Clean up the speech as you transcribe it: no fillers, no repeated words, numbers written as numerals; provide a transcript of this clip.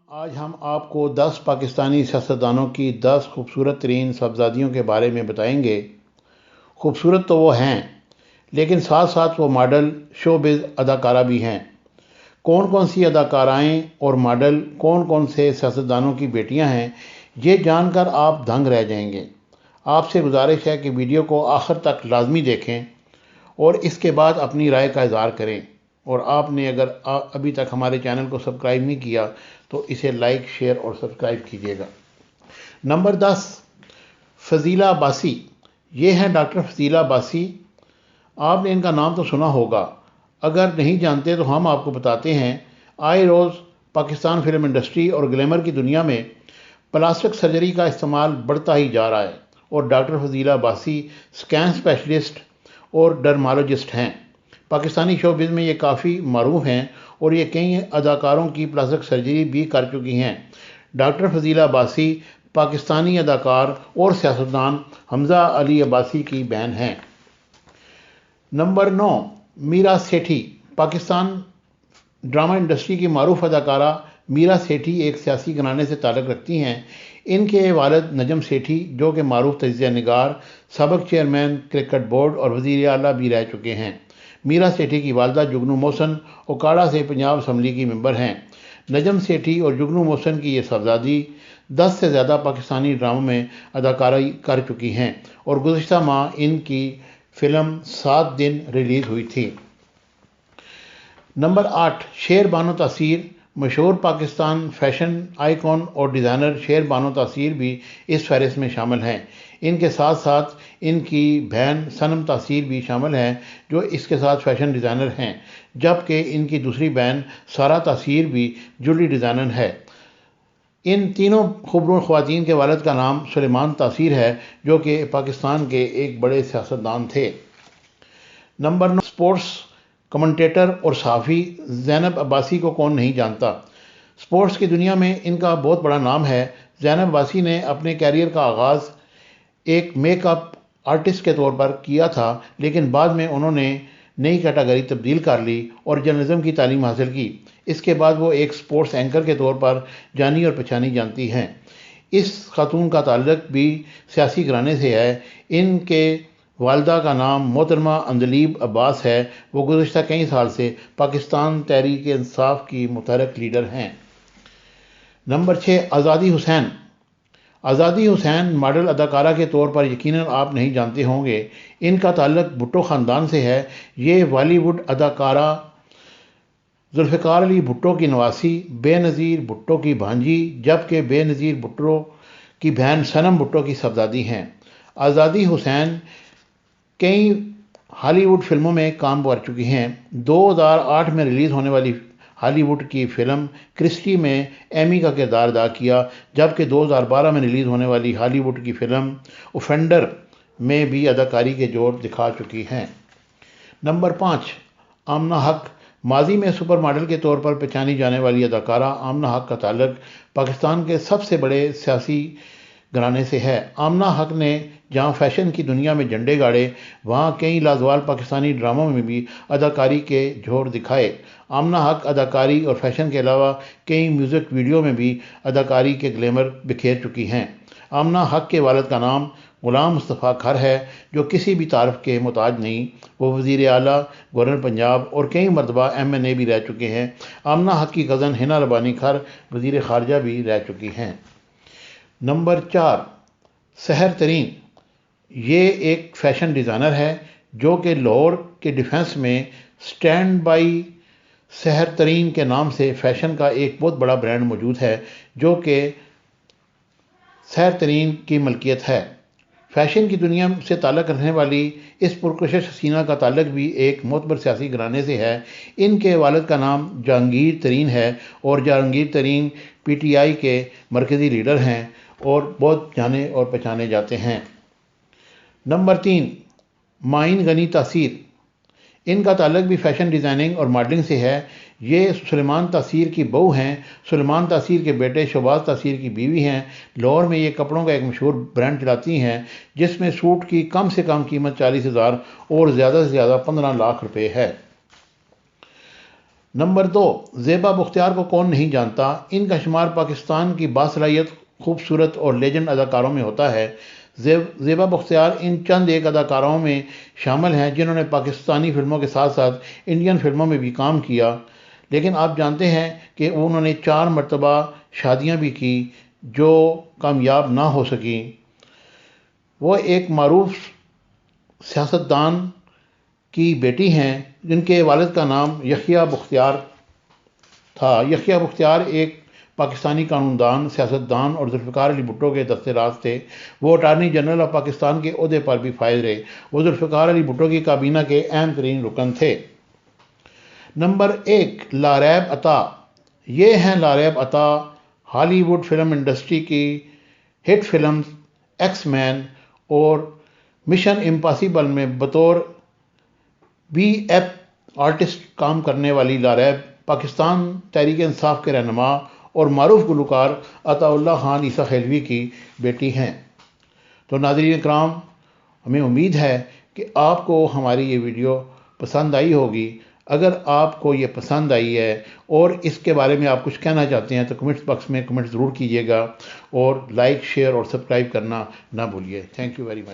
आज हम आपको 10 पाकिस्तानी सियासतदानों की 10 खूबसूरत तरीन साहबजादियों के बारे में बताएंगे। खूबसूरत तो वो हैं, लेकिन साथ साथ वो मॉडल, शोबिज़ अदाकारा भी हैं। कौन कौन सी अदाकाराएँ और मॉडल, कौन कौन से सियासतदानों की बेटियां हैं, ये जानकर आप दंग रह जाएंगे। आपसे गुजारिश है कि वीडियो को आखिर तक लाजमी देखें और इसके बाद अपनी राय का इज़हार करें। और आपने अगर अभी तक हमारे चैनल को सब्सक्राइब नहीं किया तो इसे लाइक, शेयर और सब्सक्राइब कीजिएगा। नंबर 10, फजीला अब्बासी। ये हैं डॉक्टर फजीला अब्बासी। आपने इनका नाम तो सुना होगा, अगर नहीं जानते तो हम आपको बताते हैं। आए रोज़ पाकिस्तान फिल्म इंडस्ट्री और ग्लैमर की दुनिया में प्लास्टिक सर्जरी का इस्तेमाल बढ़ता ही जा रहा है और doctor Fazila Abbasi scan specialist और डर्मालॉजिस्ट हैं। पाकिस्तानी शोबिज़ में ये काफ़ी मरूफ हैं और ये कई अदाकारों की प्लास्टिक सर्जरी भी कर चुकी हैं। डॉक्टर फजीला अब्बासी पाकिस्तानी अदाकार और सियासतदान हमज़ा अली अब्बासी की बहन हैं। नंबर 9, मीरा सेठी। पाकिस्तान ड्रामा इंडस्ट्री की मारूफ अदाकारा मीरा सेठी एक सियासी घराने से ताल्लुक़ रखती हैं। इनके वालिद नजम सेठी, जो कि मारूफ तजिया निगार, सबक चेयरमैन क्रिकेट बोर्ड और वज़ीर आला भी रह चुके हैं। मीरा सेठी की वालदा जुगनू मोहसन ओकाड़ा से पंजाब असम्बली की मेंबर हैं। नजम सेठी और जुगनू मोहसन की ये साहबजादी 10 से ज़्यादा पाकिस्तानी ड्रामों में अदाकारी कर चुकी हैं और गुज़िश्ता माह इनकी फ़िल्म 7 दिन रिलीज़ हुई थी। नंबर 8, शेर बानो तासीर। मशहूर पाकिस्तान फैशन आइकॉन और डिज़ाइनर शेर बानो तासीर भी इस फहरिस्त में शामिल हैं। इनके साथ साथ इनकी बहन सनम तासीर भी शामिल हैं, जो इसके साथ फैशन डिज़ाइनर हैं, जबकि इनकी दूसरी बहन सारा तासीर भी ज्वेलरी डिज़ाइनर है। इन तीनों खूबसूरत ख़वातीन के वालिद का नाम सुलेमान तासीर है, जो कि पाकिस्तान के एक बड़े सियासतदान थे। नंबर 9, स्पोर्ट्स कमेंटेटर और सहाफ़ी ज़ैनब अब्बासी को कौन नहीं जानता। स्पोर्ट्स की दुनिया में इनका बहुत बड़ा नाम है। ज़ैनब अब्बासी ने अपने कैरियर का आगाज़ एक मेकअप आर्टिस्ट के तौर पर किया था, लेकिन बाद में उन्होंने नई कैटेगरी तब्दील कर ली और जर्नलिज्म की तालीम हासिल की। इसके बाद वो एक स्पोर्ट्स एंकर के तौर पर जानी और पहचानी जाती हैं। इस खातून का ताल्लुक़ भी सियासी घराने से है। इनके वालदा का नाम मोहतरमा अंदलीब अब्बास है। वो गुज़िश्ता कई साल से पाकिस्तान तहरीक इंसाफ की मुतहरक लीडर हैं। नंबर 6, आज़ादी हुसैन। आज़ादी हुसैन मॉडल अदाकारा के तौर पर यकीनन आप नहीं जानते होंगे। इनका ताल्लुक़ भुट्टो ख़ानदान से है। ये बॉलीवुड अदाकारा जुल्फ़िकार अली भुट्टो की नवासी, बेनज़ीर भुट्टो की भांजी, जबकि बेनज़ीर भुट्टो की बहन सनम भुट्टो की साहबजादी हैं। आज़ादी हुसैन कई हॉलीवुड फिल्मों में काम कर चुकी हैं। 2008 में रिलीज़ होने वाली हॉलीवुड की फ़िल्म क्रिस्टी में एमी का किरदार अदा किया, जबकि 2012 में रिलीज़ होने वाली हॉलीवुड की फ़िल्म ऑफेंडर में भी अदाकारी के जोर दिखा चुकी हैं। नंबर 5, आमना हक। माजी में सुपर मॉडल के तौर पर पहचानी जाने वाली अदाकारा आमना हक का ताल्लुक़ पाकिस्तान के सबसे बड़े सियासी घराने से है। आमना हक ने जहां फैशन की दुनिया में झंडे गाड़े, वहां कई लाजवाल पाकिस्तानी ड्रामों में भी अदाकारी के जोर दिखाए। आमना हक अदाकारी और फैशन के अलावा कई म्यूज़िक वीडियो में भी अदाकारी के ग्लैमर बिखेर चुकी हैं। आमना हक के वालिद का नाम गुलाम मुस्तफ़ा खर है, जो किसी भी तारीफ के मोहताज नहीं। वो वज़ीर आला, गवर्नर पंजाब और कई मरतबा MNA भी रह चुके हैं। आमना हक की कज़न हिना रबानी खर वज़ीर ख़ारजा भी रह चुकी हैं। नंबर 4, सहर तरीन। ये एक फ़ैशन डिज़ाइनर है, जो कि लाहौर के डिफेंस में स्टैंड बाई सहर तरीन के नाम से फ़ैशन का एक बहुत बड़ा ब्रांड मौजूद है, जो कि सहर तरीन की मलकियत है। फ़ैशन की दुनिया से ताल्लुक़ रखने वाली इस पुरकशिश हसीना का ताल्लुक़ भी एक मोतबर सियासी घराने से है। इनके वालिद का नाम जहांगीर तरीन है और जहांगीर तरीन PTI के मरकज़ी लीडर हैं और बहुत जाने और पहचाने जाते हैं। नंबर 3, माइन गनी तासीर। इनका ताल्लुक़ भी फ़ैशन डिज़ाइनिंग और मॉडलिंग से है। ये सुलेमान तासीर की बहू हैं। सुलेमान तासीर के बेटे शहबाज तासीर की बीवी हैं। लाहौर में ये कपड़ों का एक मशहूर ब्रांड चलाती हैं, जिसमें सूट की कम से कम कीमत 40,000 और ज़्यादा से ज़्यादा 15 लाख रुपए है। نمبر 2، زیبا بختیار کو کون نہیں جانتا؟ ان کا شمار پاکستان کی باصلاحیت، خوبصورت اور لیجنڈ اداکاروں میں ہوتا ہے۔ زیبا بختیار ان چند ایک اداکاروں میں شامل ہیں جنہوں نے پاکستانی فلموں کے ساتھ ساتھ انڈین فلموں میں بھی کام کیا، لیکن آپ جانتے ہیں کہ انہوں نے 4 مرتبہ شادیاں بھی کی جو کامیاب نہ ہو سکیں۔ وہ ایک معروف سیاستدان کی بیٹی ہیں جن کے والد کا نام یحییٰ بختیار تھا۔ یحییٰ بختیار ایک پاکستانی قانون دان، سیاستدان اور ذوالفقار علی بھٹو کے دست راز تھے۔ وہ اٹارنی جنرل آف پاکستان کے عہدے پر بھی فائز رہے۔ وہ ذوالفقار علی بھٹو کی کابینہ کے اہم ترین رکن تھے۔ نمبر 1، لاریب عطا۔ یہ ہیں لاریب عطا، ہالی ووڈ فلم انڈسٹری کی ہٹ فلمز ایکس مین اور مشن امپاسبل میں بطور بی ایف آرٹسٹ کام کرنے والی لاریب پاکستان تحریک انصاف کے رہنما اور معروف گلوکار عطا اللہ خان عیسیٰ خیلوی کی بیٹی ہیں۔ تو ناظرین کرام، ہمیں امید ہے کہ آپ کو ہماری یہ ویڈیو پسند آئی ہوگی۔ اگر آپ کو یہ پسند آئی ہے اور اس کے بارے میں آپ کچھ کہنا چاہتے ہیں تو کمنٹس باکس میں کمنٹ ضرور کیجیے گا، اور لائک، شیئر اور سبسکرائب کرنا نہ بھولیے۔ Thank you very much.